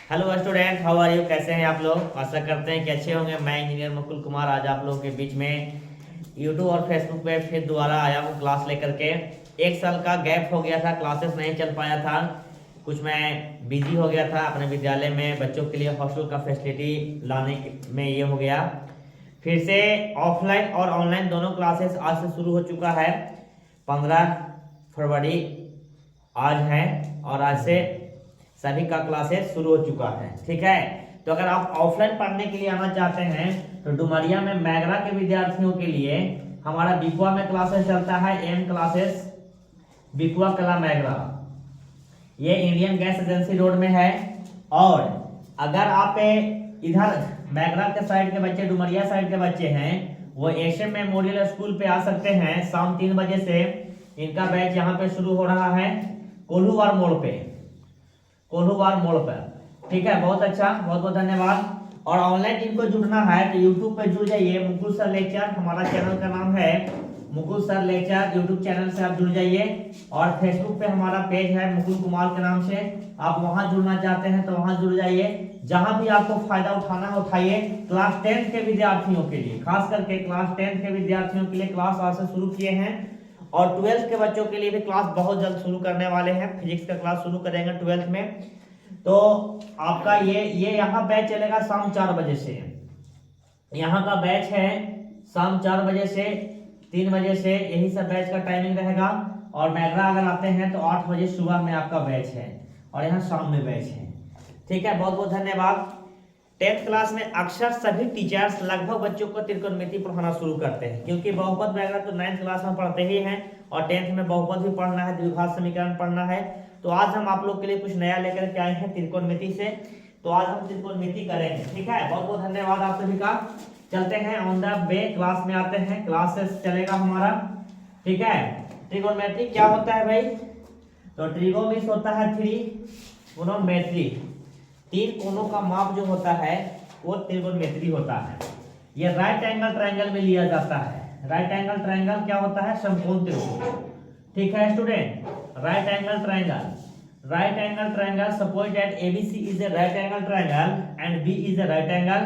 Hello student, how are you? कैसे हैं आप लोग? आशा करते हैं कि अच्छे होंगे। मैं इंजीनियर मुकुल कुमार आज आप लोगों के बीच में यूट्यूब और फेसबुक पे फिर दोबारा आया हूँ क्लास लेकर के। एक साल का गैप हो गया था, क्लासेस नहीं चल पाया था, कुछ मैं बिजी हो गया था अपने विद्यालय में बच्चों के लिए हॉस्टल का फैसिलिटी लाने में। ये हो गया फिर से ऑफलाइन और ऑनलाइन दोनों क्लासेस आज से शुरू हो चुका है। 15 फरवरी आज है और आज से सभी का क्लासेस शुरू हो चुका है। ठीक है, तो अगर आप ऑफलाइन पढ़ने के लिए आना चाहते हैं तो डुमरिया में मैगरा के विद्यार्थियों के लिए हमारा बिकुआ में क्लासेस चलता है। एम क्लासेस बिकुआ कला मैगरा, ये इंडियन गैस एजेंसी रोड में है। और अगर आप इधर मैगरा के साइड के बच्चे, डुमरिया साइड के बच्चे हैं, वो एशियन मेमोरियल स्कूल पे आ सकते हैं। शाम 3 बजे से इनका बैच यहाँ पे शुरू हो रहा है कोल्हूवार मोड़ पे, कोल्हूवार मोड़ पर। ठीक है, बहुत अच्छा, बहुत बहुत धन्यवाद। और ऑनलाइन इनको जुड़ना है तो यूट्यूब पे जुड़ जाइए। मुकुल सर लेक्चर हमारा चैनल का नाम है, Mukul sir lecture YouTube channel से आप जुड़ जाइए। और फेसबुक पे हमारा पेज है मुकुल कुमार के नाम से, आप वहां जुड़ना चाहते हैं तो वहां जुड़ जाइए। जहां भी आपको फायदा उठाना है उठाइए। क्लास 10 के विद्यार्थियों के लिए, खास करके क्लास 10 के विद्यार्थियों के लिए क्लास आज से शुरू किए हैं। और 12th के बच्चों के लिए भी क्लास बहुत जल्द शुरू करने वाले हैं। फिजिक्स का क्लास शुरू करेंगे 12th में। तो आपका ये यहाँ बैच चलेगा शाम 4 बजे से। यहाँ का बैच है शाम 4 बजे से 3 बजे से, यही सब बैच का टाइमिंग रहेगा। और मैगरा अगर आते हैं तो 8 बजे सुबह में आपका बैच है और यहाँ शाम में बैच है। ठीक है, बहुत बहुत धन्यवाद। 10th क्लास में अक्सर सभी टीचर्स लगभग बच्चों को त्रिकोणमिति पढ़ाना शुरू करते हैं, क्योंकि बहुपद वगैरह तो 9th क्लास में पढ़ते ही हैं और 10th में बहुपद भी पढ़ना है, द्विघात समीकरण पढ़ना है। तो आज हम आप लोग के लिए कुछ नया लेकर के आए हैं त्रिकोणमिति से, तो आज हम त्रिकोणमिति करेंगे। ठीक है, बहुत बहुत धन्यवाद आप सभी का। चलते हैं ऑन द वे, क्लास में आते हैं, क्लासेस चलेगा हमारा। ठीक है, त्रिकोणमिति क्या होता है भाई? तो ट्रिगो मीन्स होता है 3 तीन कोनों का माप जो होता है वो त्रिकोणमिति होता है। ये राइट एंगल ट्रायंगल में लिया जाता है। राइट एंगल ट्रायंगल क्या होता है? समकोण त्रिभुज। ठीक है student, right angle triangle suppose that ABC is a right angle triangle and B is a right angle.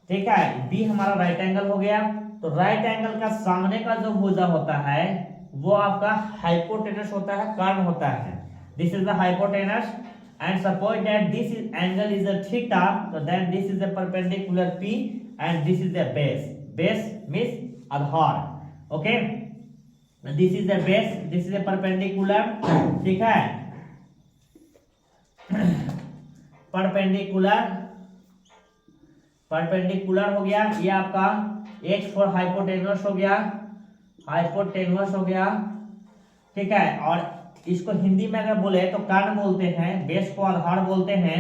ठीक है, B हमारा राइट एंगल हो गया। तो राइट एंगल का सामने का जो भुजा होता है वो आपका हाइपोटेनस होता है, कर्ण होता है। This is the hypotenuse and suppose that this is angle is a theta, so then this is a perpendicular P and this is the base. Base means Aadhaar. Okay, this is the base, this is a perpendicular. ठीक है, perpendicular हो गया। ये आपका H for hypotenuse हो गया, ठीक है। और इसको हिंदी में अगर बोले तो कर्ण बोलते हैं, बेस को आधार बोलते हैं।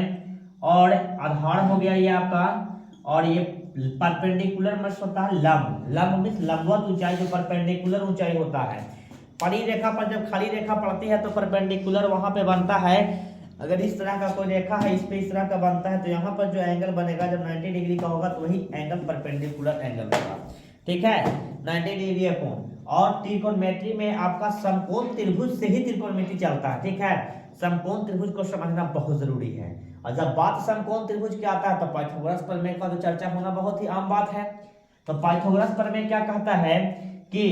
और आधार हो गया ये आपका। और ये परपेंडिकुलर मत होता है लंब। लंब मींस लंबवत ऊंचाई, जो परपेंडिकुलर ऊंचाई होता है। परी रेखा पर जब खाली रेखा पड़ती है तो परपेंडिकुलर वहां पे बनता है। अगर इस तरह का कोई रेखा है, इस पे इस तरह का बनता है, तो यहाँ पर जो एंगल बनेगा जब 90 डिग्री का होगा तो वही एंगल परपेंडिकुलर एंगल होगा। ठीक है, 90 डिग्री कोण। और त्रिकोणमिति में आपका समकोण त्रिभुज से ही त्रिकोणमिति चलता है। ठीक है, समकोण त्रिभुज को समझना बहुत जरूरी है। और जब बात समकोण त्रिभुज की आता है तो पाइथागोरस प्रमेय का तो चर्चा होना बहुत ही आम बात है। तो पाइथागोरस प्रमेय क्या कहता है कि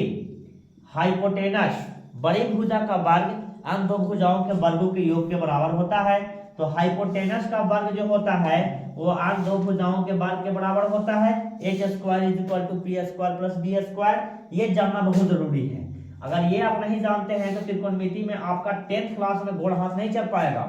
हाइपोटेनस बड़ी भुजा का वर्ग अन्य दो भुजाओं के वर्गों के योग के बराबर होता है। तो हाइपोटेनस का वर्ग जो होता है वो अन्य दो भुजाओं के वर्ग के बराबर होता है। h² = p² + b²। ये जानना बहुत जरूरी है। अगर ये आप नहीं जानते हैं तो त्रिकोणमिति में आपका 10th क्लास में गोड़ हाथ नहीं चल पाएगा,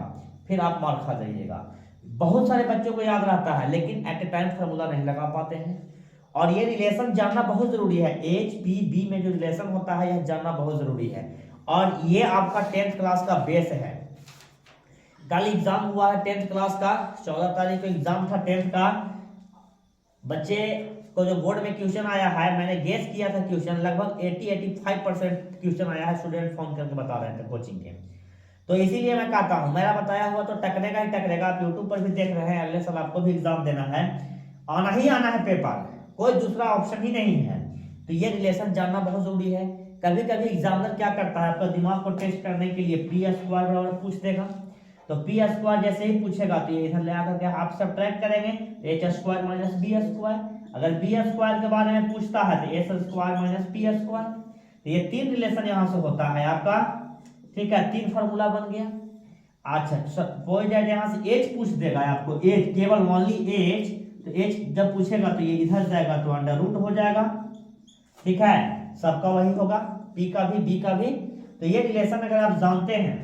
फिर आप मार खा जाइएगा। बहुत सारे बच्चों को याद रहता है लेकिन एट ए टाइम फार्मूला नहीं लगा पाते हैं। और ये रिलेशन जानना बहुत जरूरी है। HPB में जो रिलेशन होता है यह जानना बहुत जरूरी है। और ये आपका 10th क्लास का बेस है। कल एग्जाम हुआ है 10th क्लास का, 14 तारीख को एग्जाम था 10th का। बच्चे को जो बोर्ड में क्वेश्चन आया है, मैंने गेस किया था क्वेश्चन, लगभग 80-85% क्वेश्चन आया है। स्टूडेंट फोन करके बता रहे थे कोचिंग के। तो इसीलिए मैं कहता हूँ मेरा बताया हुआ तो टकरेगा ही टकरेगा। आप यूट्यूब पर भी देख रहे हैं, अगले साल आपको भी एग्जाम देना है, आना ही आना है पेपर, कोई दूसरा ऑप्शन ही नहीं है। तो ये रिलेशन जानना बहुत जरूरी है। कभी कभी एग्जामिनर क्या करता है, आपका दिमाग को टेस्ट करने के लिए p² बराबर पूछ देगा। तो तो पी स्क्वायर जैसे ही पूछेगा तो ये इधर ले आकर के आप सब्ट्रैक्ट करेंगे, H square minus B square. अगर बी स्क्वायर के बारे में पूछता है तो S square minus P square. तो ये तीन रिलेशन यहाँ से होता है आपका, ठीक है, तीन फार्मूला बन गया। अच्छा कोई जाए यहाँ से एच पूछ देगा आपको, एच केवल ओनली एच, तो एच जब पूछेगा तो ये इधर जाएगा तो अंडर रूट हो जाएगा, ठीक है, सबका वही होगा, पी का भी बी का भी। तो ये रिलेशन अगर आप जानते हैं,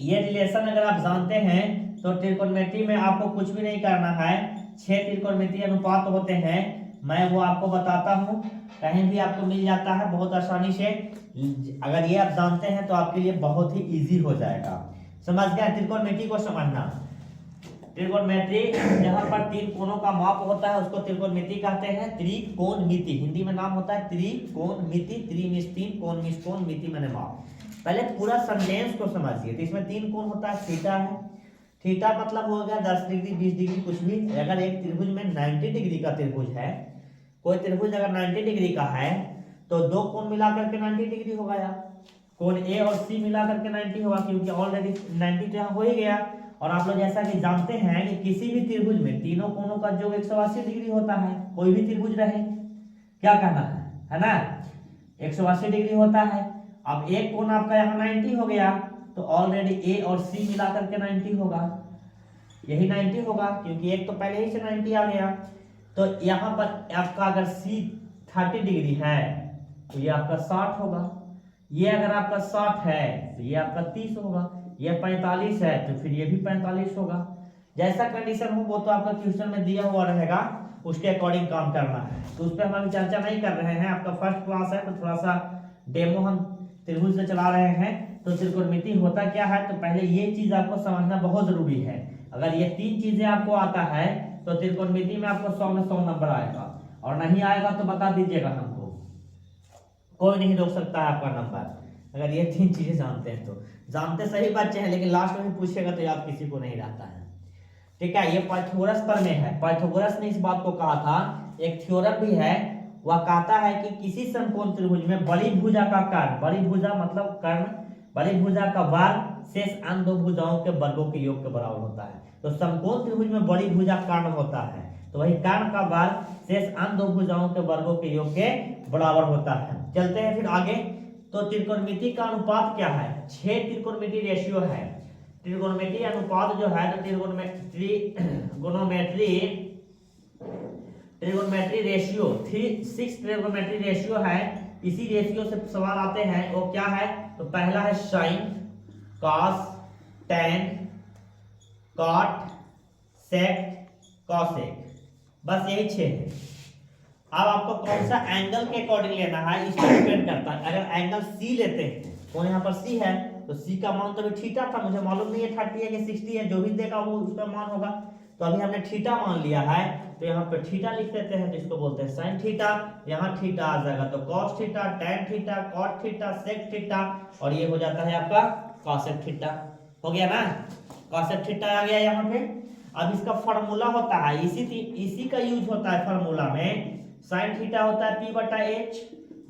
ये रिलेशन अगर आप जानते हैं तो त्रिकोणमिति में आपको कुछ भी नहीं करना है। 6 त्रिकोणमितीय अनुपात होते हैं, मैं वो आपको बताता हूँ, कहीं भी आपको मिल जाता है बहुत आसानी से। अगर ये आप जानते हैं तो आपके लिए बहुत ही इजी हो जाएगा। समझ गया? त्रिकोणमिति को समझना। त्रिकोणमिति जहां पर तीन कोणों का माप होता है उसको त्रिकोणमिति कहते हैं। त्रिकोणमिति हिंदी में नाम होता है त्रिकोणमिति, त्रि मीन्स तीन, कोण मीन्स कोण, मिति माने माप। पहले पूरा सेंटेंस को समझिए। तो इसमें तीन कोण होता है, थीटा है, थीटा मतलब हो गया 10 डिग्री 20 डिग्री कुछ भी। अगर एक त्रिभुज में 90 डिग्री का त्रिभुज है, कोई त्रिभुज अगर 90 डिग्री का है तो दो कोण मिलाकर के 90 डिग्री होगा यार, कोण ए और सी मिलाकर के 90 होगा, क्योंकि ऑलरेडी 90 तो यहाँ हो ही गया। और आप लोग जैसा कि जानते हैं कि किसी भी त्रिभुज में तीनों कोणों का योग 180 डिग्री होता है, कोई भी त्रिभुज रहे, क्या कहना है ना, 180 डिग्री होता है। अब एक कोण आपका यहाँ 90 हो गया तो ऑलरेडी ए और सी मिलाकर के 90 होगा, यही 90 होगा, क्योंकि एक तो पहले ही से 90 आ गया। तो यहाँ पर आपका अगर सी 30 डिग्री है तो ये आपका 60 होगा, ये अगर आपका 60 है तो ये आपका 30 होगा, ये 45 है तो फिर ये भी 45 होगा। जैसा कंडीशन हो वो तो आपका क्वेश्चन में दिया हुआ रहेगा, उसके अकॉर्डिंग काम करना है। तो उस पर हम अभी चर्चा नहीं कर रहे हैं, आपका फर्स्ट क्लास है तो थोड़ा सा डेमो हम त्रिभुज से चला रहे हैं। तो त्रिकोणमिति होता क्या है, तो पहले ये चीज आपको समझना बहुत जरूरी है। अगर ये तीन चीजें आपको आता है तो त्रिकोणमिति में आपको 100 में 100 नंबर आएगा, और नहीं आएगा तो बता दीजिएगा हमको, कोई नहीं रोक सकता है आपका नंबर, अगर ये तीन चीजें जानते हैं तो। जानते सही बच्चे हैं, लेकिन लास्ट में पूछेगा तो याद किसी को नहीं रहता है, ठीक है। ये पाइथागोरस पर में है, पाइथागोरस ने इस बात को कहा था, एक थ्योरम भी है, वह कहता है कि किसी समकोण त्रिभुज में बड़ी भुजा का कर्ण, बड़ी भुजा मतलब कर्ण, बड़ी भुजा का वर्ग शेष अन्य दो भुजाओं के वर्गों के योग के बराबर होता है। तो समकोण त्रिभुज में बड़ी भुजा कर्ण होता है, तो वही कर्ण का वर्ग शेष अन्य दो भुजाओं के वर्गों के योग के बराबर होता है। चलते हैं फिर आगे। तो त्रिकोणमिति का अनुपात क्या है, 6 त्रिकोणमिति रेशियो है। त्रिकोणमिति अनुपात जो है तो ट्रिगोनोमेट्री रेशियो 6 ट्रिगोनोमेट्री रेशियो है। इसी रेशियो से सवाल आते हैं, वो क्या है, तो पहला है साइन, कॉस, टैन, कॉट, सेक, कॉसेक, बस यही 6 है। अब आपको कौन सा एंगल के अकॉर्डिंग लेना है इस पर डिपेंड करता है। अगर एंगल सी लेते हैं तो यहाँ पर सी है, तो सी का मान तो अभी थीटा था, मुझे मालूम नहीं है 30 है कि 60 है, जो भी देगा वो उसका मान होगा। तो अभी हमने थीटा मान लिया है, तो यहाँ पे थीटा लिख देते हैं, तो इसको बोलते हैं साइन थीटा। यहाँ थीटा आ जाएगा तो cos theta, tan theta, cot theta, sec theta, और ये हो जाता है आपका कॉसेक थीटा। हो गया ना, कॉसेक थीटा आ गया यहाँ पे। अब इसका फॉर्मूला होता है, इसी का यूज होता है फॉर्मूला में। साइन थीटा होता है P बटा H,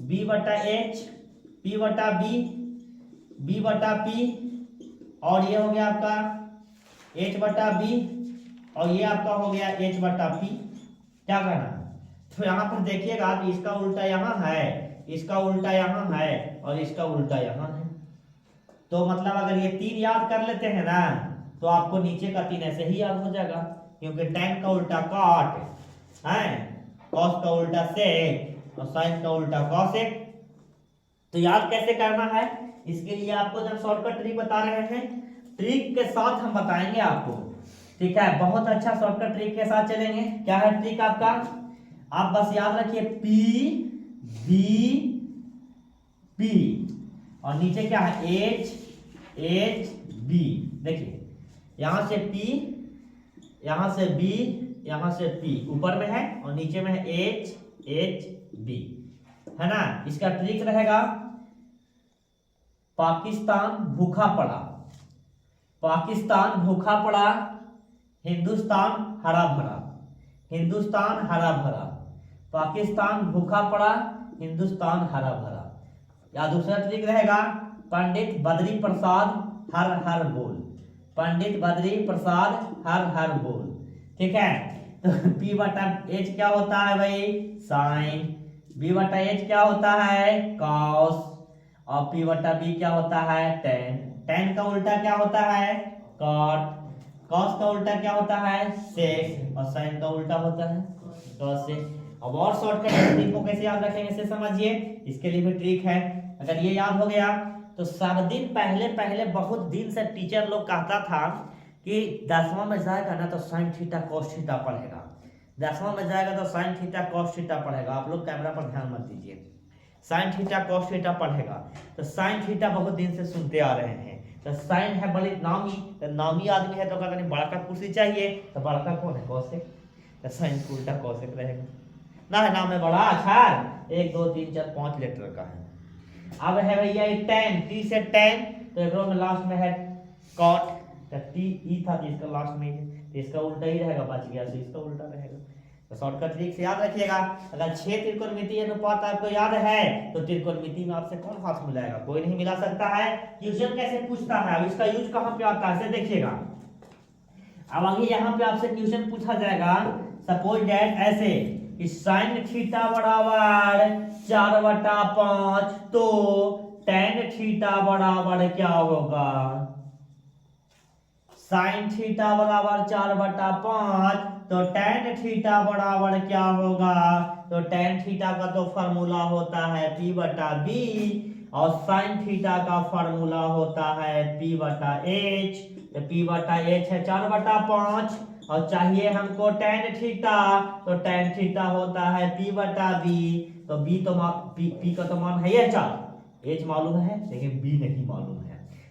B बटा H, P बटा B, B बटा P, और ये हो गया आपका H बटा B, और ये आपका हो गया H बटा P। क्या करना, तो यहाँ पर देखिएगा कि इसका उल्टा यहाँ है, इसका उल्टा यहाँ है, और इसका उल्टा यहाँ है। तो मतलब अगर ये 3 याद कर लेते हैं ना तो आपको नीचे का 3 ऐसे ही याद हो जाएगा, क्योंकि टैन का उल्टा कॉट है, कॉस का उल्टा सेक, और साइन का उल्टा कॉसेक। तो याद कैसे करना है, इसके लिए आपको जब शॉर्टकट ट्रिक बता रहे हैं, ट्रिक के साथ हम बताएंगे आपको, ठीक है। बहुत अच्छा शॉर्टकट ट्रिक के साथ चलेंगे। क्या है ट्रिक आपका, आप बस याद रखिए P B P, और नीचे क्या है H H B। देखिए यहां से P, यहां से B, यहां से P ऊपर में है, और नीचे में है H H B, है ना। इसका ट्रिक रहेगा, पाकिस्तान भूखा पड़ा, पाकिस्तान भूखा पड़ा, हिंदुस्तान हरा भरा, हिंदुस्तान हरा भरा, पाकिस्तान भूखा पड़ा, हिंदुस्तान हरा भरा। या दूसरा ट्रिक रहेगा, पंडित बद्री प्रसाद हर हर बोल, पंडित बद्री प्रसाद हर हर बोल। ठीक है, तो P बटा H क्या होता है भाई, साइन। B बटा H क्या होता है, कॉस। और P बटा B क्या होता है, टेन। टेन का उल्टा क्या होता है, कॉट। कॉस का उल्टा क्या होता है, सेक। और साइन का उल्टा होता है कॉसेक। अब और शॉर्टकट ट्रिक को कैसे याद रखेंगे इसे समझिए, इसके लिए भी ट्रिक है। अगर ये याद हो गया तो सब दिन पहले बहुत दिन से टीचर लोग कहता था कि 10वां में जाएगा ना तो साइन थीटा कॉस थीटा पढ़ेगा, 10वां में जाएगा तो साइन थीटा कॉस थीटा पढ़ेगा। आप लोग कैमरा पर ध्यान मत दीजिए, साइन थीटा कॉस थीटा पढ़ेगा। तो साइन थीटा बहुत दिन से सुनते आ रहे हैं। तो साइन है बड़ी नामी, तो नामी आदमी है तो कहता नहीं बड़ा का कुर्सी चाहिए, तो बड़ा का कौन है, कॉसेक। तो साइन का उल्टा कॉसेक रहेगा ना, है नाम है बड़ा अच्छा, 1 2 3 4 5 लेटर का है। अब है भैया टेन, टी से टेन, तो एक में लास्ट में है कॉट, तो टी ई था जिसका लास्ट में, तो इसका उल्टा ही रहेगा, बच गया तो इसका उल्टा रहेगा। तो शॉर्टकट ट्रिक से याद रखिएगा। अगर 6 त्रिकोणमितीय अनुपात आपको याद है तो त्रिकोणमिति में आपसे कौन हाथ मिलाएगा, कोई नहीं मिला सकता है। क्वेश्चन कैसे पूछता है, अब इसका यूज कहां पे आता है देखिएगा। अब आगे यहाँ पे आपसे क्वेश्चन पूछा जाएगा, सपोज दैट ऐसे कि साइन थीटा बराबर 4/5, तो टेन थीटा बराबर क्या होगा, साइन थीटा बराबर 4/5, तो टेन थीटा बराबर क्या होगा, तो टेन थीटा का तो फॉर्मूला होता है P बटा B, और साइन थीटा का फॉर्मूला होता है P बटा H। तो P बटा H है 4/5, और चाहिए हमको टेन थीटा, तो टेन थीटा होता है P बटा B। तो B तो P का तो मान है 4, H मालूम है लेकिन B नहीं मालूम है।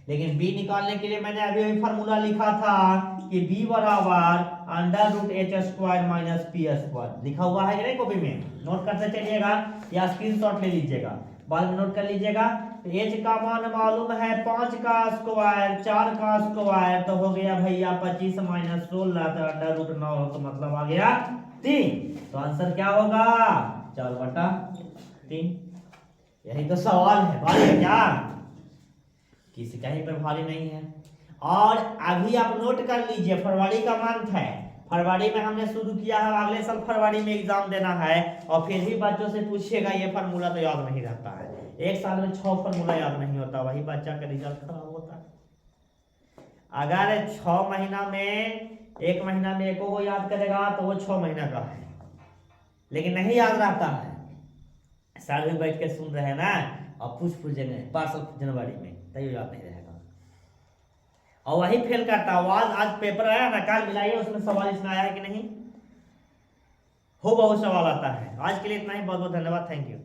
लेकिन B निकालने के लिए मैंने अभी अभी फॉर्मूला लिखा था कि B बराबर √h² माइनस p², लिखा हुआ है कि नहीं कॉपी में, नोट करते चलिएगा या स्क्रीनशॉट ले लीजिएगा, बाद में नोट कर लीजिएगा। तो h का मान मालूम है 5 का स्क्वायर 4 का स्क्वायर, तो हो गया भैया 25 माइनस 16, तो √9, तो मतलब आ गया 3। तो आंसर क्या होगा, 4/3। यही तो सवाल है, भारी है क्या, किसी का ही पर भारी नहीं है। और अभी आप नोट कर लीजिए, फरवरी का मंथ है, फरवरी में हमने शुरू किया है, अगले साल फरवरी में एग्जाम देना है, और फिर भी बच्चों से पूछिएगा ये फार्मूला तो याद नहीं रहता है। एक साल में 6 फार्मूला याद नहीं होता, वही बच्चा का रिजल्ट खराब होता है। अगर 6 महीना में 1 महीना में एको को याद करेगा तो वो 6 महीना का है, लेकिन नहीं याद रहता है। साल में बैठ के सुन रहे हैं ना, और पूछ पार्सल जनवरी में, तैयो याद नहीं रहेगा, और वही फेल करता। आज पेपर आया ना, कल मिलाइए उसमें सवाल इसमें आया है कि नहीं, हो बहुत सवाल आता है। आज के लिए इतना ही, बहुत बहुत धन्यवाद, थैंक यू।